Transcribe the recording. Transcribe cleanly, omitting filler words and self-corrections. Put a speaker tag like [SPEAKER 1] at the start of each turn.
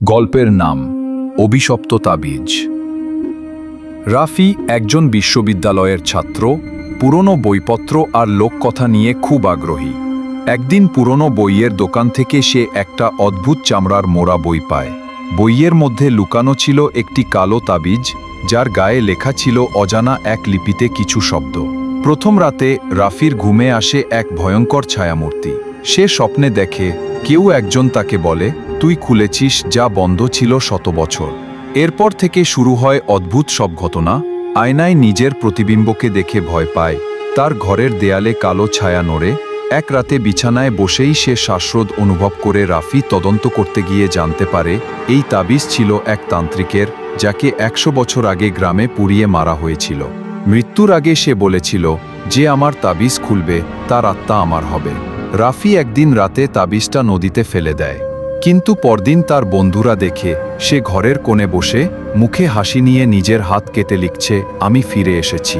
[SPEAKER 1] গল্পের নাম অভিশপ্ত তাবিজ। রাফি একজন বিশ্ববিদ্যালয়ের ছাত্র, পুরনো বইপত্র আর লোককথা নিয়ে খুব আগ্রহী। একদিন পুরনো বইয়ের দোকান থেকে সে একটা অদ্ভুত চামড়ার মোড়া বই পায়। বইয়ের মধ্যে লুকানো ছিল একটি কালো তাবিজ, যার গায়ে লেখা ছিল অজানা এক লিপিতে কিছু শব্দ। প্রথম রাতে রাফির ঘুমে আসে এক ভয়ঙ্কর ছায়ামূর্তি। সে স্বপ্নে দেখে কেউ একজন তাকে বলে, তুই খুলেছিস যা বন্ধ ছিল শত বছর। এরপর থেকে শুরু হয় অদ্ভুত সব ঘটনা। আয়নায় নিজের প্রতিবিম্বকে দেখে ভয় পায়, তার ঘরের দেয়ালে কালো ছায়া নড়ে। এক রাতে বিছানায় বসেই সে শ্বাসরোধ অনুভব করে। রাফি তদন্ত করতে গিয়ে জানতে পারে এই তাবিজ ছিল এক তান্ত্রিকের, যাকে 100 বছর আগে গ্রামে পুড়িয়ে মারা হয়েছিল। মৃত্যুর আগে সে বলেছিল, যে আমার তাবিজ খুলবে তার আত্মা আমার হবে। রাফি একদিন রাতে তাবিজটা নদীতে ফেলে দেয়, কিন্তু পরদিন তার বন্ধুরা দেখে সে ঘরের কোণে বসে মুখে হাসি নিয়ে নিজের হাত কেটে লিখছে, আমি ফিরে এসেছি।